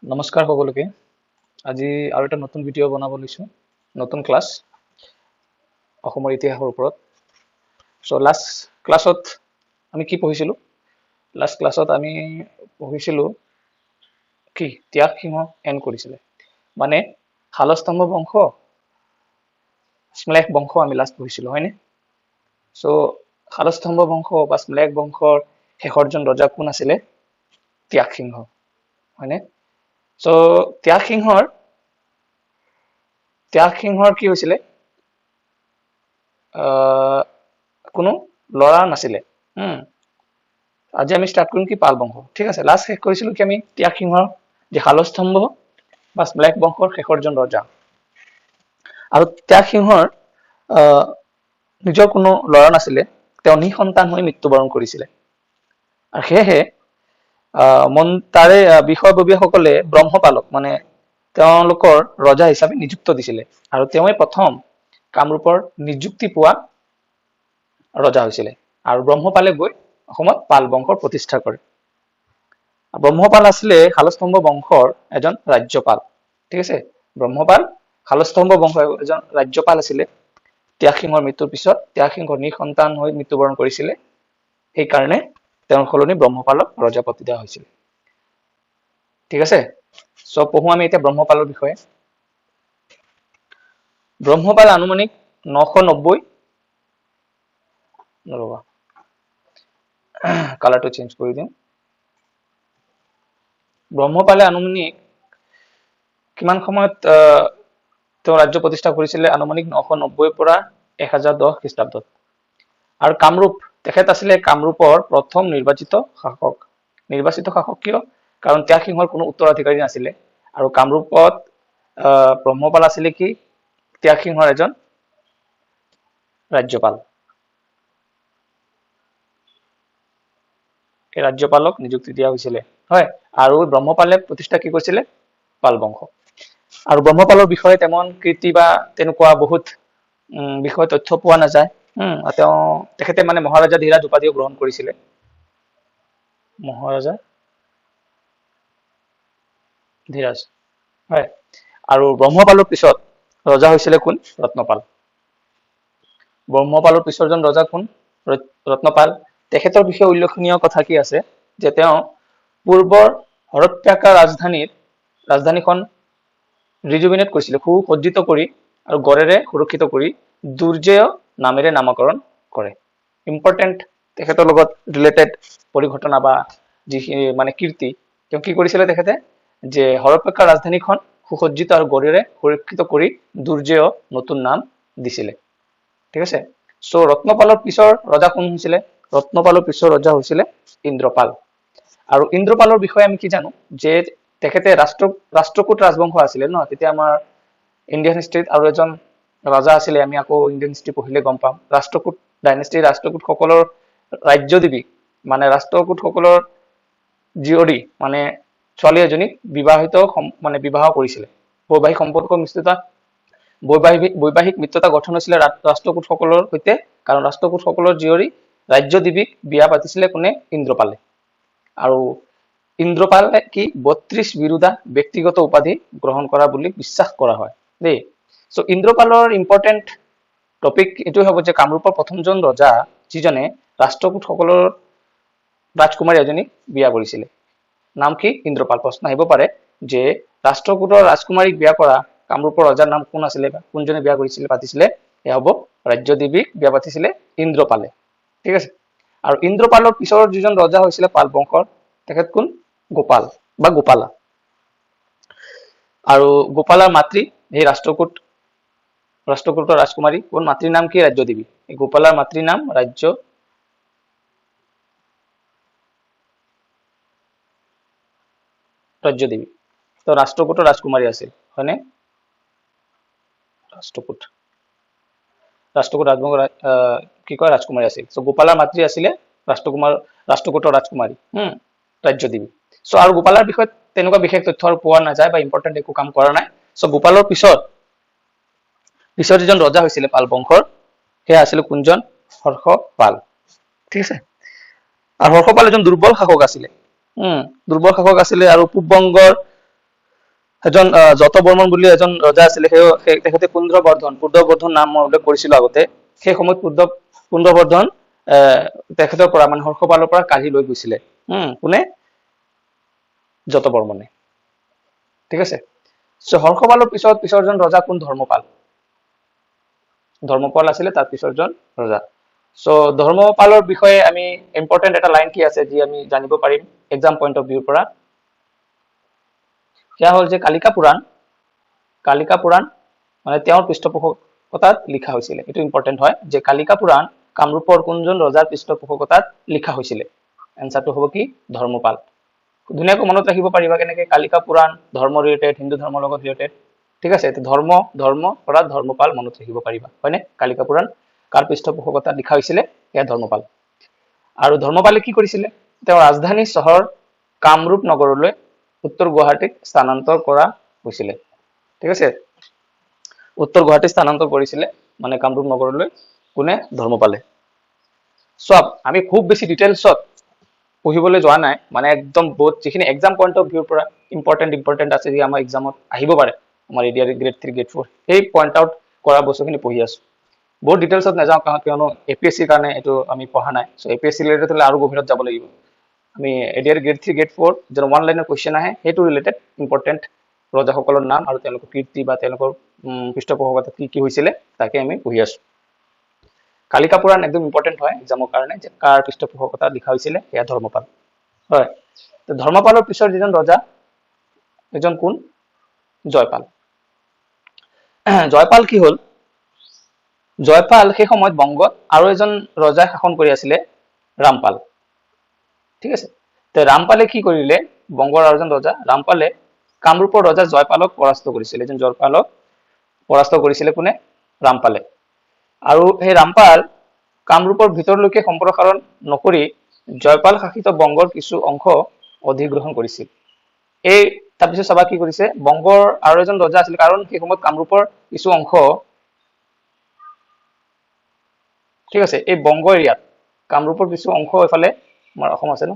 নমস্কাৰ সকলোকে। আজি আৰু এটা নতুন ভিডিঅ' বনাব লৈছোঁ। নতুন ক্লাছ অসমৰ ইতিহাসৰ ওপৰত। লাষ্ট ক্লাছত আমি কি পঢ়িছিলোঁ? লাষ্ট ক্লাছত আমি পঢ়িছিলোঁ কি ত্যাগ সিংহ এণ্ড কৰিছিলে। মানে শালস্তম্ভ বংশ, শ্মলেষ বংশ আমি লাষ্ট পঢ়িছিলোঁ, হয়নে? শালস্তম্ভ বংশ বা শ্মলেষ বংশৰ শেষৰজন ৰজা কোন আছিলে? ত্যাগ সিংহ, হয়নে? ত্যাগ সিংহৰ কি হৈছিলে? কোনো ল'ৰা নাছিলে। আজি আমি ষ্টাৰ্ট কৰিম কি পাল বংশ। ঠিক আছে, লাষ্ট শেষ কৰিছিলো কি আমি ত্যাগ সিংহৰ যে শালস্তম্ভ বা শ্মলেষ বংশৰ শেষৰজন ৰজা। আৰু ত্যাগ সিংহৰ নিজৰ কোনো ল'ৰা নাছিলে, তেওঁ নিসন্তান হৈ মৃত্যুবৰণ কৰিছিলে। আৰু সেয়েহে তাৰে বিষয়ববীয়াসকলে ব্ৰহ্মপালক মানে তেওঁলোকৰ ৰজা হিচাপে নিযুক্ত দিছিলে। আৰু তেওঁৱে প্ৰথম কামৰূপৰ নিযুক্তি পোৱা ৰজা হৈছিলে। আৰু ব্ৰহ্মপালে গৈ অসমত পাল বংশৰ প্ৰতিষ্ঠা কৰে। ব্ৰহ্মপাল আছিলে শালস্তম্ভ বংশৰ এজন ৰাজ্যপাল। ঠিক আছে, ব্ৰহ্মপাল শালস্তম্ভ বংশৰ এজন ৰাজ্যপাল আছিলে। ত্যাগ সিংহৰ মৃত্যুৰ পিছত ত্যাগ সিংহ নিসন্তান হৈ মৃত্যুবৰণ কৰিছিলে। সেইকাৰণে তেওঁৰ সলনি ব্ৰহ্মপালক ৰজাপতি দিয়া হৈছিল। ঠিক আছে, পঢ়ো আমি এতিয়া ব্ৰহ্মপালৰ বিষয়ে। ব্ৰহ্মপাল আনুমানিক 990 কালাৰটো চেঞ্জ কৰি দিম। ব্ৰহ্মপালে আনুমানিক কিমান সময়ত তেওঁ ৰাজ্য প্ৰতিষ্ঠা কৰিছিলে? আনুমানিক 990 পৰা 1010 খ্ৰীষ্টাব্দত। আৰু কামৰূপ, তেখেত আছিলে কামৰূপৰ প্ৰথম নিৰ্বাচিত শাসক। নিৰ্বাচিত শাসক কিয়? কাৰণ ত্যাগ সিংহৰ কোনো উত্তৰাধিকাৰী নাছিলে। আৰু কামৰূপত ব্ৰহ্মপাল আছিলে কি ত্যাগ সিংহৰ এজন ৰাজ্যপাল। এই ৰাজ্যপালক নিযুক্তি দিয়া হৈছিলে, হয়। আৰু ব্ৰহ্মপালে প্ৰতিষ্ঠা কি কৰিছিলে? পাল বংশ। আৰু ব্ৰহ্মপালৰ বিষয়ে তেমন কীৰ্তি বা তেনেকুৱা বহুত বিষয় তথ্য পোৱা নাযায়। তেখেতে মানে মহাৰাজা ধীৰাজ উপাধিও গ্ৰহণ কৰিছিলে। মহাৰাজা ধীৰাজ, হয়। আৰু ব্ৰহ্মপালৰ পিছত ৰজা হৈছিলে কোন? ৰত্নপাল। ব্ৰহ্মপালৰ পিছৰজন ৰজা কোন? ৰত্নপাল। তেখেতৰ বিষয়ে উল্লেখনীয় কথা কি আছে যে তেওঁ পূৰ্বৰ হৰপ্পাকা ৰাজধানীখন ৰিজুভিনেট কৰিছিলে, সুসজ্জিত কৰি আৰু গড়েৰে সুৰক্ষিত কৰি দুৰ্জেয় নামেৰে নামকৰণ কৰে। ইম্পৰ্টেণ্ট তেখেতৰ লগত ৰিলেটেড পৰিঘটনা বা যিখিনি মানে কীৰ্তি, তেওঁ কি কৰিছিলে? তেখেতে যে হৰপ্পাকা ৰাজধানীখন সুসজ্জিত আৰু গড়েৰে সুৰক্ষিত কৰি দুৰ্জেয় নতুন নাম দিছিলে। ঠিক আছে, ৰত্নপালৰ পিছৰ ৰজা কোন হৈছিলে? ৰত্নপালৰ পিছৰ ৰজা হৈছিলে ইন্দ্ৰপাল। আৰু ইন্দ্ৰপালৰ বিষয়ে আমি কি জানো? যে তেখেতে ৰাষ্ট্ৰকূট ৰাজবংশ আছিলে ন। তেতিয়া আমাৰ ইণ্ডিয়ান হিষ্ট্ৰীত আৰু এজন ৰজা আছিলে, আমি আকৌ ইণ্ডিয়ান হিষ্ট্ৰী পঢ়িলে গম পাম। ৰাষ্ট্ৰকূট ডাইনেষ্টি, ৰাষ্ট্ৰকূটসকলৰ ৰাজ্যদেৱী মানে ৰাষ্ট্ৰকূটসকলৰ জীয়ৰী মানে ছোৱালী এজনীক বিবাহ কৰিছিলে। বৈবাহিক সম্পৰ্ক মিশ্ৰিত বৈবাহিক মিত্ৰতা গঠন হৈছিলে ৰাষ্ট্ৰকূটসকলৰ সৈতে। কাৰণ ৰাষ্ট্ৰকূটসকলৰ জীয়ৰী ৰাজ্যদেৱীক বিয়া পাতিছিলে কোনে? ইন্দ্ৰপালে। আৰু ইন্দ্ৰপালে কি 32 বিৰুদ্ধা ব্যক্তিগত উপাধি গ্ৰহণ কৰা বুলি বিশ্বাস কৰা হয় দেই। ইন্দ্ৰপালৰ ইম্পৰ্টেণ্ট টপিক এইটোৱে হ'ব যে কামৰূপৰ প্ৰথমজন ৰজা যিজনে ৰাষ্ট্ৰকূটসকলৰ ৰাজকুমাৰী এজনীক বিয়া কৰিছিলে। নাম কি? ইন্দ্ৰপাল। প্ৰশ্ন আহিব পাৰে যে ৰাষ্ট্ৰকূটৰ ৰাজকুমাৰীক বিয়া কৰা কামৰূপৰ ৰজাৰ নাম কোন আছিলে বা কোনজনে বিয়া পাতিছিলে? এয়া হ'ব ৰাজ্যদেৱীক বিয়া পাতিছিলে ইন্দ্ৰপালে। ঠিক আছে, আৰু ইন্দ্ৰপালৰ পিছৰ যিজন ৰজা হৈছিলে পাল বংশৰ, তেখেত কোন? গোপাল বা গোপালা। আৰু গোপালাৰ মাতৃ এই ৰাষ্ট্ৰকূটৰ ৰাজকুমাৰী কোন? মাতৃৰ নাম কি? ৰাজ্যদেৱী। এই গোপালাৰ মাতৃৰ নাম ৰাজ্যদেৱী। তো ৰাষ্ট্ৰকূটৰ ৰাজকুমাৰী আছিল, হয়নে? ৰাষ্ট্ৰকূট ৰাজবংশৰ কি কয় ৰাজকুমাৰী আছিল। গোপালাৰ মাতৃ আছিলে ৰাষ্ট্ৰকূটৰ ৰাজকুমাৰী, ৰাজ্যদেৱী। আৰু গোপালাৰ বিষয়ে তেনেকুৱা বিশেষ তথ্য আৰু পোৱা নাযায় বা ইম্পৰ্টেণ্ট একো কাম কৰা নাই। গোপালৰ পিছত যিজন ৰজা হৈছিলে পাল বংশৰ, সেয়া আছিলে কোনজন? হৰ্ষপাল। ঠিক আছে, আৰু হৰ্ষপাল এজন দুৰ্বল শাসক আছিলে। দুৰ্বল শাসক আছিলে আৰু পূব বংগৰ এজন যত বৰ্মন বুলি এজন ৰজা আছিলে, তেখেতে পুণ্ড্ৰবৰ্ধন নামৰ উল্লেখ কৰিছিলো আগতে। সেই সময়ত পুণ্ড্ৰবৰ্ধন তেখেতৰ পৰা মানে হৰ্ষপালৰ পৰা কাঢ়ি লৈ গৈছিলে। কোনে? যত বৰ্মনে। ঠিক আছে। হৰ্ষপালৰ পিছৰজন ৰজা কোন? ধৰ্মপাল। ধৰ্মপাল আছিলে তাৰ পিছৰজন ৰজা। ধৰ্মপালৰ বিষয়ে আমি ইম্পৰ্টেণ্ট এটা লাইন কি আছে যি আমি জানিব পাৰিম এক্সাম পইণ্ট অফ ভিউৰ পৰা, সেয়া হ'ল যে কালিকা পুৰাণ মানে তেওঁৰ পৃষ্ঠপোষকতাত লিখা হৈছিলে। এইটো ইম্পৰ্টেণ্ট হয় যে কালিকা পুৰাণ কামৰূপৰ কোনজন ৰজাৰ পৃষ্ঠপোষকতাত লিখা হৈছিলে? এনচাৰটো হ'ব কি? ধৰ্মপাল। ধুনীয়াকৈ মনত ৰাখিব পাৰিবা কেনেকে? কালিকা পুৰাণ ধৰ্ম ৰিলেটেড, হিন্দু ধৰ্মৰ লগত ৰিলেটেড। ঠিক আছে, ধৰ্ম পৰা ধৰ্মপাল মনত ৰাখিব পাৰিবা, হয়নে? কালিকা পুৰাণ কাৰ পৃষ্ঠপোষকতাত লিখা হৈছিলে? এয়া ধৰ্মপাল। আৰু ধৰ্মপালে কি কৰিছিলে? তেওঁৰ ৰাজধানী চহৰ কামৰূপ নগৰলৈ উত্তৰ গুৱাহাটীত স্থানান্তৰ কৰা হৈছিলে। ঠিক আছে, উত্তৰ গুৱাহাটী স্থানান্তৰ কৰিছিলে মানে কামৰূপ নগৰলৈ কোনে? ধৰ্মপালে। চব আমি খুব বেছি ডিটেইলছত পঢ়িবলৈ যোৱা নাই, মানে একদম বহুত যিখিনি এক্সাম পইণ্ট অফ ভিউৰ পৰা ইম্পৰ্টেণ্ট আছে যি আমাৰ এক্সামত আহিব পাৰে, আমাৰ এডিআৰই গ্ৰেড 3 গ্ৰেড 4, সেই পইণ্ট আউট কৰা বস্তুখিনি পঢ়ি আছো। বহুত ডিটেইলছত নাযাওঁ কিয়নো APSCৰ কাৰণে এইটো আমি পঢ়া নাই। APSC ৰিলেটেড হ'লে আৰু গভীৰত যাব লাগিব। আমি এডিআৰই গ্ৰেড 3 গ্ৰেড 4 যেন ওৱান লাইনৰ কুৱেশ্যন আহে সেইটো ৰিলেটেড ইম্পৰ্টেণ্ট ৰজাসকলৰ নাম আৰু তেওঁলোকৰ কীৰ্তি বা তেওঁলোকৰ পৃষ্ঠপোষকতাত কি কি হৈছিলে তাকে আমি পঢ়ি আছো। কালিকা পুৰাণ একদম ইম্পৰ্টেণ্ট হয় এক্সামৰ কাৰণে, যে কাৰ পৃষ্ঠপোষকতাত লিখা হৈছিলে? এয়া ধৰ্মপাল। হয়, ধৰ্মপালৰ পিছৰ যিজন ৰজা এজন কোন? জয়পাল। জয়পাল কি হ'ল? জয়পাল সেই সময়ত বংগত আৰু এজন ৰজাই শাসন কৰি আছিলে, ৰামপাল। ঠিক আছে, ৰামপালে কি কৰিলে? বংগৰ আৰু এজন ৰজা ৰামপালে কামৰূপৰ ৰজা জয়পালক পৰাস্ত কৰিছিলে। এজন জয়পালক পৰাস্ত কৰিছিলে কোনে? ৰামপালে। আৰু সেই ৰামপাল কামৰূপৰ ভিতৰলৈকে সম্প্ৰসাৰণ নকৰি জয়পাল শাসিত বংগৰ কিছু অংশ অধিগ্ৰহণ কৰিছিল। এই তাৰপিছত চাবা কি কৰিছে? বংগৰ আৰু এজন ৰজা আছিল, কাৰণ সেই সময়ত কামৰূপৰ কিছু অংশ, ঠিক আছে, এই বংগ এৰিয়াত কামৰূপৰ কিছু অংশ, এইফালে আমাৰ অসম আছে ন,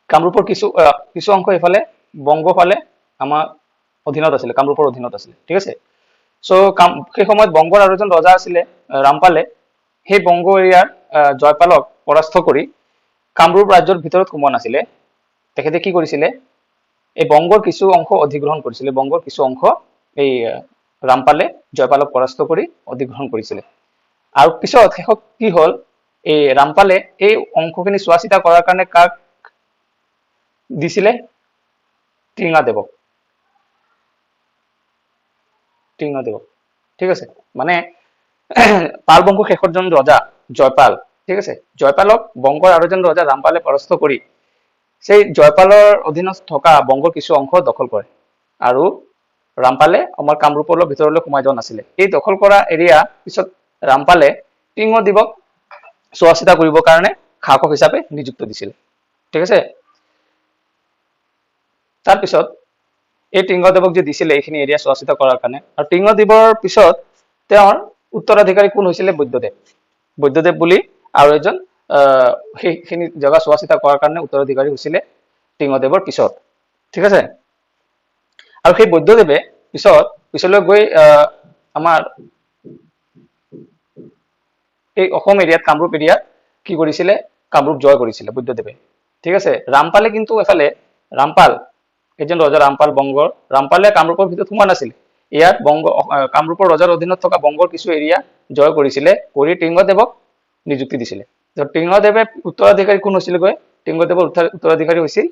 কামৰূপৰ কিছু অংশ এইফালে বংগ ফালে আমাৰ অধীনত আছিলে, কামৰূপৰ অধীনত আছিলে। ঠিক আছে, সেই সময়ত বংগৰ আৰু এজন ৰজা আছিলে ৰামপালে। সেই বংগ এৰিয়াৰ জয়পালক পৰাস্ত কৰি কামৰূপ ৰাজ্যৰ ভিতৰত সোমোৱা নাছিলে। তেখেতে কি কৰিছিলে? এই বংগৰ কিছু অংশ অধিগ্ৰহণ কৰিছিলে। বংগৰ কিছু অংশ এই ৰামপালে জয়পালক পৰাস্ত কৰি অধিগ্ৰহণ কৰিছিলে। আৰু পিছত শেষত কি হ'ল? এই ৰামপালে এই অংশখিনি চোৱা চিতা কৰাৰ কাৰণে কাক দিছিলে? টিঙাদেৱক। ঠিক আছে, মানে পাল বংশৰ শেষৰজন ৰজা জয়পাল। ঠিক আছে, জয়পালক বংগৰ আৰু এজন ৰজা ৰামপালে পৰাস্ত কৰি সেই জয়পালৰ অধীনত থকা বংগৰ কিছু অংশ দখল কৰে। আৰু ৰামপালে আমাৰ কামৰূপৰ ভিতৰলৈ সোমাই যোৱা নাছিলে। এই দখল কৰা এৰিয়া পিছত ৰামপালে টিঙদেৱক চোৱা চিতা কৰিবৰ কাৰণে শাসক হিচাপে নিযুক্ত দিছিল। ঠিক আছে, তাৰপিছত এই টিংগদেৱক যে দিছিলে এইখিনি এৰিয়া চোৱা চিতা কৰাৰ কাৰণে, আৰু টিংগদেৱৰ পিছত তেওঁৰ উত্তৰাধিকাৰী কোন হৈছিলে? বৈদ্যদেৱ। বৈদ্যদেৱ বুলি আৰু এজন সেইখিনি জেগা চোৱা চিতা কৰাৰ কাৰণে উত্তৰাধিকাৰী হৈছিলে টিংগদেৱৰ পিছত। ঠিক আছে, আৰু সেই বৈদ্যদেৱে পিছলৈ গৈ আমাৰ এই অসম এৰিয়াত, কামৰূপ এৰিয়াত কি কৰিছিলে? কামৰূপ জয় কৰিছিলে বৈদ্যদেৱে। ঠিক আছে, ৰামপালে কিন্তু এফালে এজন ৰজা ৰামপাল বংগৰ, ৰামপালে কামৰূপৰ ভিতৰত সোমোৱা নাছিল। ইয়াত কামৰূপৰ ৰজাৰ অধীনত থকা বংগৰ কিছু এৰিয়া জয় কৰিছিলে, কৰি টিংগদেৱক নিযুক্তি দিছিলে। টিংগদেৱে উত্তৰাধিকাৰী কোন হৈছিলগৈ? টিংগদেৱৰ উত্তৰাধিকাৰী হৈছিল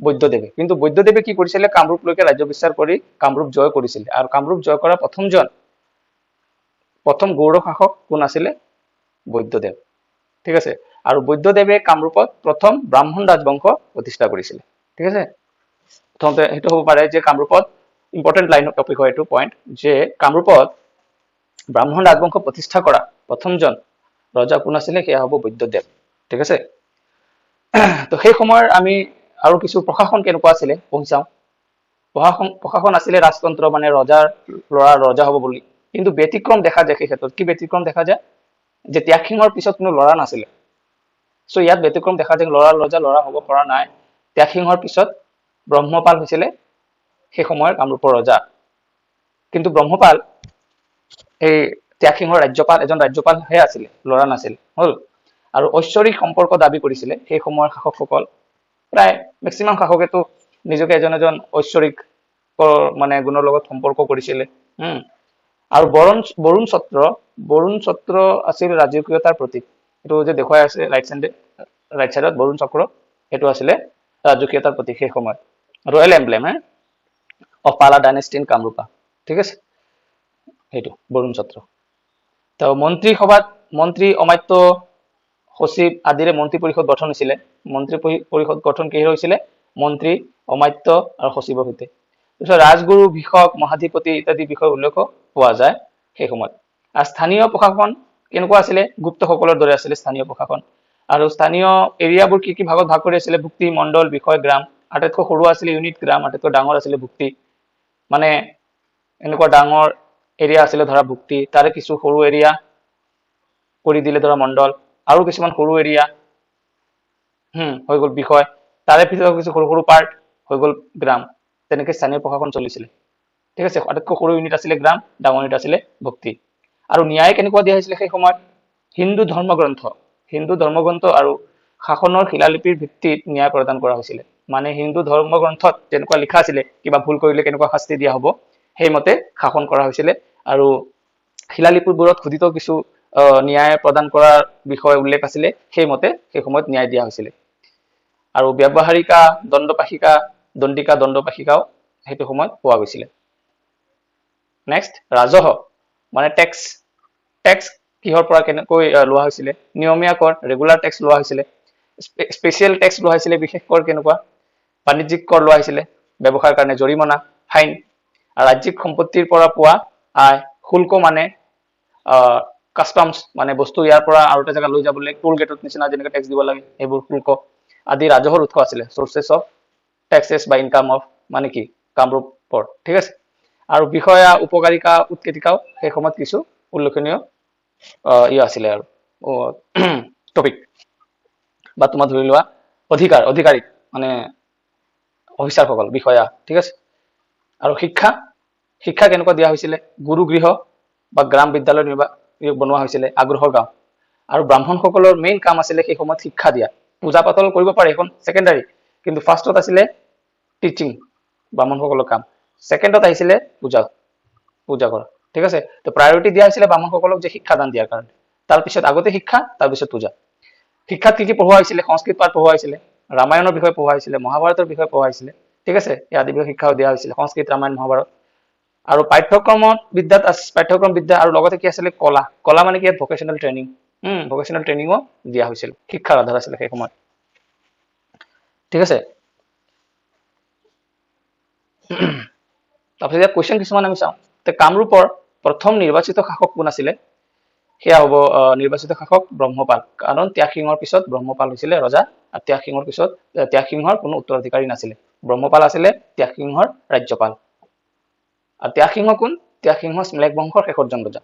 বৈদ্যদেৱে। কিন্তু বৈদ্যদেৱে কি কৰিছিলে? কামৰূপলৈকে ৰাজ্য বিস্তাৰ কৰি কামৰূপ জয় কৰিছিলে। আৰু কামৰূপ জয় কৰা প্ৰথম গৌড় শাসক কোন আছিলে? বৈদ্যদেৱ। ঠিক আছে, আৰু বৈদ্যদেৱে কামৰূপত প্ৰথম ব্ৰাহ্মণ ৰাজবংশ প্ৰতিষ্ঠা কৰিছিলে। ঠিক আছে, প্ৰথমতে সেইটো হ'ব পাৰে যে কামৰূপত ইম্পৰ্টেণ্ট লাইন টপিক হয় এইটো পইণ্ট, যে কামৰূপত ব্ৰাহ্মণ ৰাজবংশ প্ৰতিষ্ঠা কৰা প্ৰথমজন ৰজা কোন আছিলে? সেয়া হ'ব বৈদ্যদেৱ। ঠিক আছে, তো সেই সময়ৰ আমি আৰু কিছু প্ৰশাসন কেনেকুৱা আছিলে পঢ়ি চাওঁ। প্ৰশাসন আছিলে ৰাজতন্ত্ৰ, মানে ৰজাৰ ল'ৰা ৰজা হ'ব বুলি। কিন্তু ব্যতিক্ৰম দেখা যায় সেই ক্ষেত্ৰত। কি ব্যতিক্ৰম দেখা যায়? যে ত্যাগ সিংহৰ পিছত কোনো ল'ৰা নাছিলে। ইয়াত ব্যতিক্ৰম দেখা যায়, ল'ৰা হ'ব পৰা নাই। ত্যাগ সিংহৰ পিছত ব্ৰহ্মপাল হৈছিলে সেই সময়ৰ কামৰূপৰ ৰজা। কিন্তু ব্ৰহ্মপাল এই ত্যাগসিংহৰ এজন ৰাজ্যপালহে আছিলে, ল'ৰা নাছিল হল। আৰু ঐশ্বৰিক সম্পৰ্ক দাবী কৰিছিলে সেই সময়ৰ শাসকসকল। প্ৰায় মেক্সিমাম শাসকেতো নিজকে এজন ঐশ্বৰিক মানে গুণৰ লগত সম্পৰ্ক কৰিছিলে। আৰু বৰুণ চক্ৰ আছিল ৰাজকীয়তাৰ প্ৰতীক। এইটো যে দেখুৱাই আছে ৰাইট চাইডত বৰুণ চক্ৰ, সেইটো আছিলে ৰাজকীয়তাৰ প্ৰতীক সেই সময়ত, ৰয়েল এমব্লেম অফ পালা ডাইনেষ্টি ইন কামৰূপা। ঠিক আছে, সেইটো বৰুণ চক্ৰ। তো মন্ত্ৰী অমাত্য সচিব আদিৰে মন্ত্ৰী পৰিষদ গঠন হৈছিলে। মন্ত্ৰী পৰিষদ গঠন কি হৈছিলে? মন্ত্ৰী, অমাত্য আৰু সচিবৰ সৈতে। তাৰপিছত ৰাজগুৰু, ভিষক, মহাধিপতি ইত্যাদি বিষয় উল্লেখ পোৱা যায় সেই সময়ত। আৰু স্থানীয় প্ৰশাসন কেনেকুৱা আছিলে? গুপ্তসকলৰ দৰে আছিলে স্থানীয় প্ৰশাসন। আৰু স্থানীয় এৰিয়াবোৰ কি ভাগত ভাগ কৰি আছিলে? ভুক্তি, মণ্ডল, বিষয়, গ্ৰাম। আটাইতকৈ সৰু আছিলে ইউনিট গ্ৰাম, আটাইতকৈ ডাঙৰ আছিলে ভুক্তি। মানে এনেকুৱা ডাঙৰ এৰিয়া আছিলে ধৰা ভুক্তি, তাৰে কিছু সৰু এৰিয়া কৰি দিলে ধৰা মণ্ডল, আৰু কিছুমান সৰু এৰিয়া হৈ গ'ল বিষয়, তাৰে পিছত কিছু সৰু সৰু পাৰ্ট হৈ গ'ল গ্ৰাম। তেনেকে স্থানীয় প্ৰশাসন চলিছিলে। ঠিক আছে, আটাইতকৈ সৰু ইউনিট আছিলে গ্ৰাম, ডাঙৰ ইউনিট আছিলে ভক্তি। আৰু ন্যায় কেনেকুৱা দিয়া হৈছিলে সেই সময়ত? হিন্দু ধৰ্মগ্ৰন্থ আৰু শাসনৰ শিলালিপিৰ ভিত্তিত ন্যায় প্ৰদান কৰা হৈছিলে। মানে হিন্দু ধৰ্মগ্ৰন্থত যেনেকুৱা লিখা আছিলে কিবা ভুল কৰিলে কেনেকুৱা শাস্তি দিয়া হ'ব, সেইমতে শাসন কৰা হৈছিলে। আৰু শিলালিপিবোৰত খোদিত কিছু ন্যায় প্ৰদান কৰাৰ বিষয় উল্লেখ আছিলে, সেইমতে সেই সময়ত ন্যায় দিয়া হৈছিলে। আৰু ব্যৱহাৰিকা, দণ্ডিকা দণ্ডপাশিকাও সেইটো সময়ত পোৱা গৈছিলে। নেক্সট, ৰাজহ মানে টেক্স কিহৰ পৰা কেনেকৈ লোৱা হৈছিলে? নিয়মীয়া কৰ, ৰেগুলাৰ টেক্স লোৱা হৈছিলে। স্পেচিয়েল টেক্স লোৱা হৈছিলে, বিশেষ কৰ কেনেকুৱা? বাণিজ্যিক কৰ লোৱা হৈছিলে, ব্যৱসায়ৰ কাৰণে জৰিমনা, ফাইন। আৰু ৰাজ্যিক সম্পত্তিৰ পৰা পোৱা আয়, শুল্ক মানে কাষ্টমছ মানে বস্তু ইয়াৰ পৰা আৰু এটা জেগা লৈ যাবলৈ টোল গেটত নিচিনা যেনেকৈ টেক্স দিব লাগে, এইবোৰ শুল্ক আদি ৰাজহৰ উৎস আছিলে। চৰ্চেছ অফ টেক্সেছ বা ইনকাম অফ মানে কি কামৰূপৰ। ঠিক আছে, আৰু বিষয়া, উপকাৰিকা, উৎকেতিকাও সেই সময়ত কিছু উল্লেখনীয় আছিলে আৰু টপিক। বা তোমাৰ ধৰি লোৱা অধিকাৰী মানে অফিচাৰসকল, বিষয়া। ঠিক আছে, আৰু শিক্ষা কেনেকুৱা দিয়া হৈছিলে? গুৰুগৃহ বা গ্ৰাম বিদ্যালয় বনোৱা হৈছিলে, আগ্ৰহৰ গাঁও। আৰু ব্ৰাহ্মণসকলৰ মেইন কাম আছিলে সেই সময়ত শিক্ষা দিয়া। পূজা পাতল কৰিব পাৰে, এখন ছেকেণ্ডাৰী, কিন্তু ফাৰ্ষ্টত আছিলে টিচিং, ব্ৰাহ্মণসকলৰ কাম। ছেকেণ্ডত আহিছিলে পূজা কৰা। ঠিক আছে, তো প্ৰায়ৰিটি দিয়া হৈছিলে ব্ৰাহ্মণসকলক যে শিক্ষাদান দিয়াৰ কাৰণে। তাৰপিছত আগতে শিক্ষা, তাৰপিছত পূজা। শিক্ষাত কি পঢ়োৱা হৈছিলে? সংস্কৃত পাঠ পঢ়োৱা হৈছিলে, ৰামায়ণৰ বিষয়ে পঢ়োৱা হৈছিলে, মহাভাৰতৰ বিষয়ে পঢ়োৱা হৈছিলে। ঠিক আছে, এই আদি বিষয়ে শিক্ষাও দিয়া হৈছিলে, সংস্কৃত, ৰামায়ণ, মহাভাৰত। আৰু পাঠ্যক্ৰম বিদ্যা আৰু লগতে কি আছিলে? কলা মানে কি? Vocational training. ভকেশ্যনেল ট্ৰেইনিঙো দিয়া হৈছিল, শিক্ষাৰ আধাৰ আছিলে সেই সময়ত। ঠিক আছে, তাৰপিছত ইয়াত কুৱেশ্যন কিছুমান আমি চাওঁ। কামৰূপৰ প্ৰথম নিৰ্বাচিত শাসক কোন আছিলে? সেয়া হ'ব নিৰ্বাচিত শাসক ব্ৰহ্মপাল। কাৰণ ত্যাগসিংহৰ পিছত ব্ৰহ্মপাল হৈছিলে ৰজা, আৰু ত্যাগসিংহৰ কোনো উত্তৰাধিকাৰী নাছিলে। ব্ৰহ্মপাল আছিলে ত্যাগসিংহৰ ৰাজ্যপাল। আৰু ত্যাগসিংহ কোন? ত্যাগসিংহ স্মেলেক বংশৰ শেষৰজন ৰজা।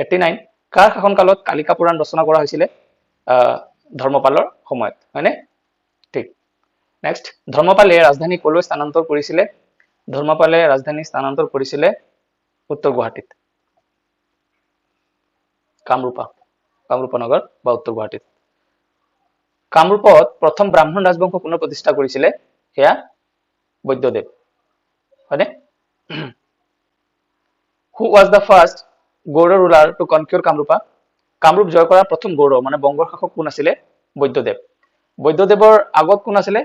89, কাৰ শাসনকালত কালিকা পুৰাণ ৰচনা কৰা হৈছিলে? ধৰ্মপালৰ সময়ত, হয়নে? ঠিক। নেক্সট, ধৰ্মপালে ৰাজধানী কলৈ স্থানান্তৰ কৰিছিলে? ধৰ্মপালে ৰাজধানী স্থানান্তৰ কৰিছিলে উত্তৰ গুৱাহাটীত, কামৰূপ নগৰ বা উত্তৰ গুৱাহাটীত। কামৰূপত প্ৰথম ব্ৰাহ্মণ ৰাজবংশ কোনে প্ৰতিষ্ঠা কৰিছিলে? সেয়া বৈদ্যদেৱ, হয়নে? Who was the first Gowra ruler to conquer Kamrupa? Kamrup জয় কৰা প্ৰথম গৌড় মানে বংগৰ শাসক কোন আছিলে? বৈদ্যদেৱ। বৈদ্যদেৱৰ আগত কোন আছিলে?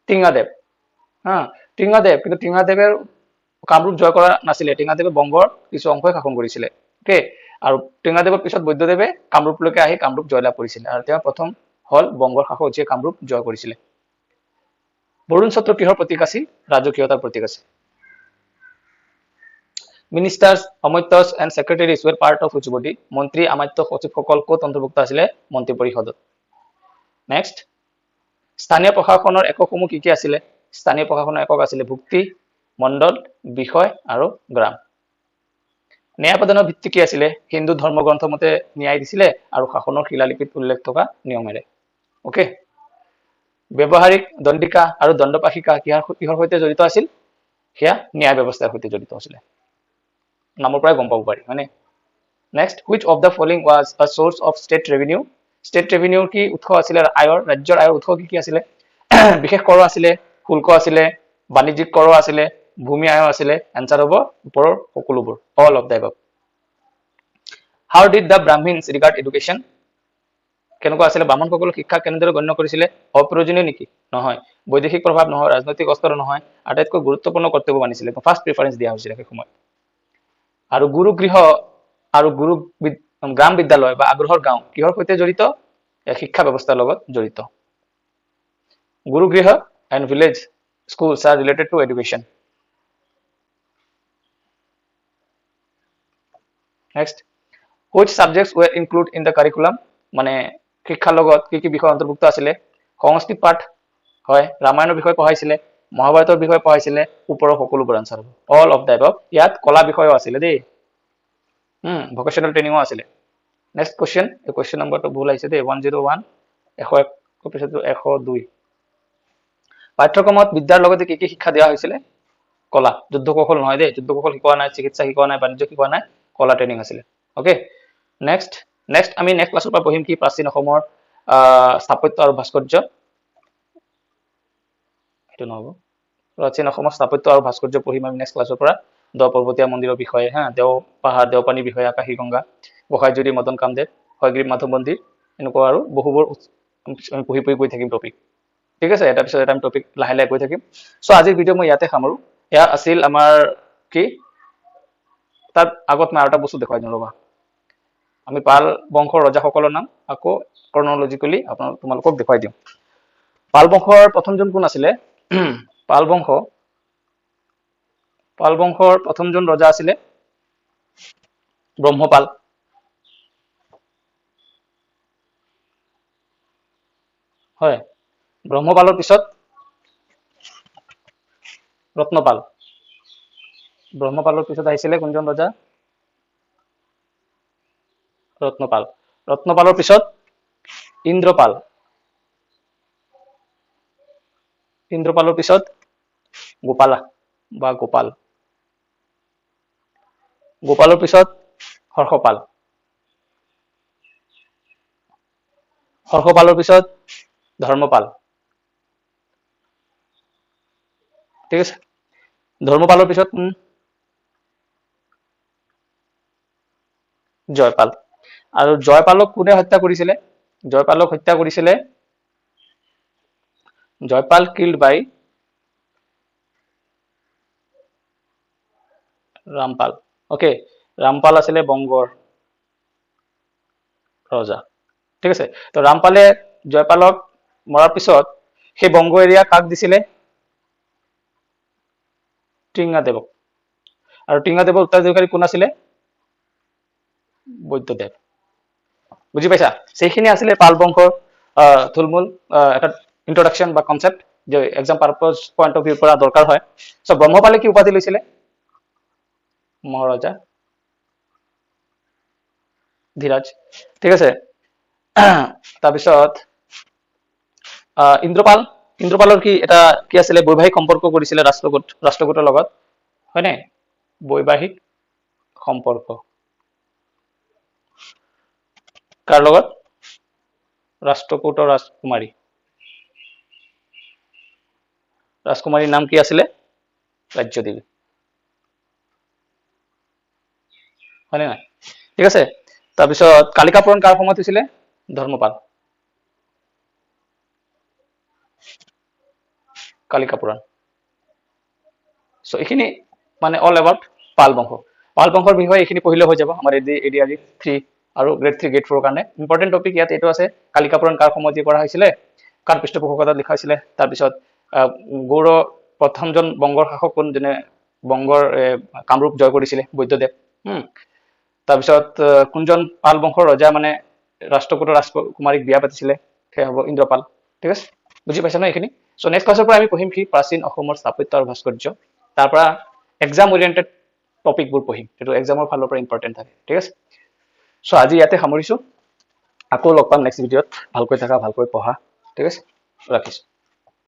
টিঙাদেৱ। টিঙাদেৱ, কিন্তু টিঙাদেৱে কামৰূপ জয় কৰা নাছিলে। টিঙাদেৱে বংগৰ কিছু অংশই শাসন কৰিছিলে। অকে, আৰু টিঙাদেৱৰ পিছত বৈদ্যদেৱে কামৰূপলৈকে আহি কামৰূপ জয়লাভ কৰিছিলে, আৰু তেওঁ প্ৰথম হল বংগৰ শাসক যিয়ে কামৰূপ জয় কৰিছিলে। বৰুণ চক্ৰ কিহৰ প্ৰতীক আছিল? ৰাজকীয়তাৰ প্ৰতীক আছিল। Ministers, Amatyas and secretaries were part of which body? মন্ত্ৰী, আমাত্য, সচিবসকল ক'ত অন্তৰ্ভুক্ত আছিলে? মন্ত্ৰী পৰিষদত। নেক্সট, স্থানীয় প্ৰশাসনৰ এককসমূহ কি আছিলে? স্থানীয় প্ৰশাসনৰ একক আছিলে ভুক্তি, মণ্ডল, বিষয় আৰু গ্ৰাম। ন্যায় প্ৰদানৰ ভিত্তি কি আছিলে? হিন্দু ধৰ্মগ্ৰন্থ মতে ন্যায় দিছিলে আৰু শাসনৰ শিলালিপিত উল্লেখ থকা নিয়মেৰে। অকে, ব্যৱহাৰিক দণ্ডিকা আৰু দণ্ডপাশিকা কিহৰ সৈতে জড়িত আছিল সেয়া ন্যায় ব্যৱস্থাৰ সৈতে জড়িত আছিল নামৰ পৰাই গম পাব পাৰি হয়নে next which of the following was a source of state revenue state revenue কি উৎস আছিল আয়ৰ ৰাজ্যৰ আয়ৰ উৎস কি আছিল বিশেষ কৰ আছিল শুল্ক আছিল বাণিজ্যিক কৰ আছিল ভূমি আয় আছিল আনসাৰ হ'ব ওপৰৰ সকলোবোৰ all of the above how did the brahmins regard education কেনেকুৱা আছিল ব্ৰাহ্মণসকল শিক্ষা কেনেদৰে গণ্য কৰিছিল অপ্ৰয়োজনীয় নেকি নহয় বৈদেশিক প্ৰভাৱ নহয় ৰাজনৈতিক অস্ত্ৰ নহয় আটাইতকৈ গুৰুত্বপূৰ্ণ কৰ্তব্য মানিছিল ফাৰ্ষ্ট প্ৰিফাৰেন্স দিয়া হৈছিল সেই সময়ত আৰু গুৰুগৃহ আৰু গ্ৰাম বিদ্যালয় বা আগ্ৰহৰ গাঁও কিহৰ সৈতে জড়িত শিক্ষা ব্যৱস্থাৰ লগত জড়িত গুৰুগৃহ and village schools are related to education next which subjects were included in the curriculum মানে শিক্ষাৰ লগত কি কি বিষয় অন্তৰ্ভুক্ত আছিল সংস্কৃত পাঠ হয় ৰামায়ণৰ বিষয় পঢ়াইছিল মহাভাৰতৰ বিষয় পঢ়াইছিল ওপৰৰ সকলোবোৰ আনসাৰ হ'ব all of the above ইয়াত কলা বিষয়ও আছিল দেই ভোকেশনাল ট্ৰেইনিংও আছিল নেক্সট কোশ্চেন এই কোশ্চেন নম্বৰটো ভুল আহিছে দেই 101 101 পিছত 102 পাঠ্যক্ৰমত বিদ্যাৰ লগতে কি কি শিক্ষা দিয়া হৈছিল কলা যুদ্ধ কৌশল নহয় দেই যুদ্ধ কৌশল শিকোৱা নাই চিকিৎসা শিকোৱা নাই বাণিজ্য শিকোৱা নাই কলা ট্ৰেইনিং আছিল ওকে নেক্সট আমি নেক্সট ক্লাছৰ পৰা পঢ়িম কি প্ৰাচীন অসমৰ স্থাপত্য আৰু ভাস্কৰ্য এটো নহব প্ৰাচীন অসমৰ স্থাপত্য আৰু ভাস্কৰ্য পঢ়িম আমি নেক্সট ক্লাছৰ পৰা দ পৰ্বতীয়া মন্দিৰৰ বিষয়ে দেও পাহাৰ দেওপানী বিষয়ে আকাশী গংগা গোসাইজুৰি মদন কামদেৱ হয়গ্ৰীৱ মাধৱ মন্দিৰ এনেকুৱা আৰু বহুবোৰ আমি পঢ়ি গৈ থাকিম টপিক ঠিক আছে এটা পিছত এটা আমি টপিক লাহে লাহে গৈ থাকিম সো আজিৰ ভিডিও মই ইয়াতে সামৰো এয়া আছিল আমাৰ কি তাৰ আগত মই আৰু এটা বস্তু দেখাই দিম ৰবা আমি পাল বংশৰ ৰজাসকলৰ নাম আকৌ ক্ৰনলজিক্যালি তোমালোকক দেখাই দিম পাল বংশৰ প্ৰথমজন কোন আছিল পাল বংশৰ প্ৰথমজন ৰজা আছিল ব্ৰহ্মপাল হয় ব্ৰহ্মপালৰ পিছত ব্ৰহ্মপালৰ পিছত আহিছিল কোনজন ৰজা ৰত্নপালৰ পিছত ইন্দ্ৰপালৰ পিছত গোপালৰ পিছত হৰ্ষপালৰ পিছত ধৰ্মপাল ঠিক আছে ধৰ্মপালৰ পিছত জয়পাল আৰু জয়পালক কোনে হত্যা কৰিছিল Jaypal killed by Rampal okay Rampal আছিল বংগৰ ৰজা ঠিক আছে তো ৰামপালে জয়পালক মৰাৰ পিছত সেই বংগ এৰিয়া কাক দিছিলে টিংগাদেৱক আৰু টিংগাদেৱৰ উত্তৰাধিকাৰী কোন আছিল বৈদ্যদেৱ বুজি পাইছা সেইখিনি আছিল পাল বংশৰ থুলমূল এটা ইন্ট্ৰোডাকশন বা কনসেপ্ট যে এক্সাম পাৰপাস পয়েন্ট অফ ভিউ পৰা দৰকাৰ হয় সো ব্ৰহ্মপালে কি উপাধি লৈছিল মহাৰাজা ধীৰাজ ঠিক আছে তাৰপিছত ইন্দ্ৰপালৰ কি এটা কি আছিল বৈবাহিক সম্পৰ্ক কৰিছিল ৰাষ্ট্ৰকূটৰ লগত হয়নে বৈবাহিক সম্পৰ্ক কাৰ লগত ৰাষ্ট্ৰকূটৰ ৰাজকুমাৰীৰ নাম কি আছিল ৰাজ্যদেৱী হয়নে নাই ঠিক আছে তাৰপিছত কালিকা পুৰাণ কাৰ সময়ত হৈছিল ধৰ্মপাল কালিকা পুৰাণ সো এখিনি মানে অল এবাউট পাল বংশৰ বিষয়ে এখিনি পঢ়িলে হৈ যাব আমাৰ এডিআৰই 3 আৰু গ্ৰেড 3 গ্ৰেড 4 কাৰণে ইম্পৰ্টেন্ট টপিক ইয়াত এটো আছে কালিকা পুৰাণ কাৰ সময়ত কৰা হৈছিল কাৰ পৃষ্ঠপোষকতাত লিখা হৈছিল তাৰ পিছত গৌৰ প্ৰথমজন বংগৰ শাসক কোন যেনে বংগৰ কামৰূপ জয় কৰিছিল বৈদ্যদেৱ তাৰ পিছত কোনজন পাল বংশৰ ৰজা মানে ৰাষ্ট্ৰকূটৰ ৰাজকুমাৰীক বিয়া পাতিছিল সেই হ'ব ইন্দ্ৰপাল ঠিক আছে বুজি পাইছা না এখিনি সো নেক্সট ক্লাছৰ পৰা আমি পঢ়িম কি প্ৰাচীন অসমৰ স্থাপত্য আৰু ভাস্কৰ্য তাৰ পৰা এক্সাম ওৰিয়েন্টেড টপিকবোৰ পঢ়িম যেটো এক্সামৰ ফালৰ পৰা ইম্পৰ্টেন্ট থাকে ঠিক আছে সো আজি ইয়াতে সামৰিছো আকৌ লগ পাম নেক্সট ভিডিঅত ভালকৈ থাকা ভালকৈ পঢ়া ঠিক আছে ৰাখিছো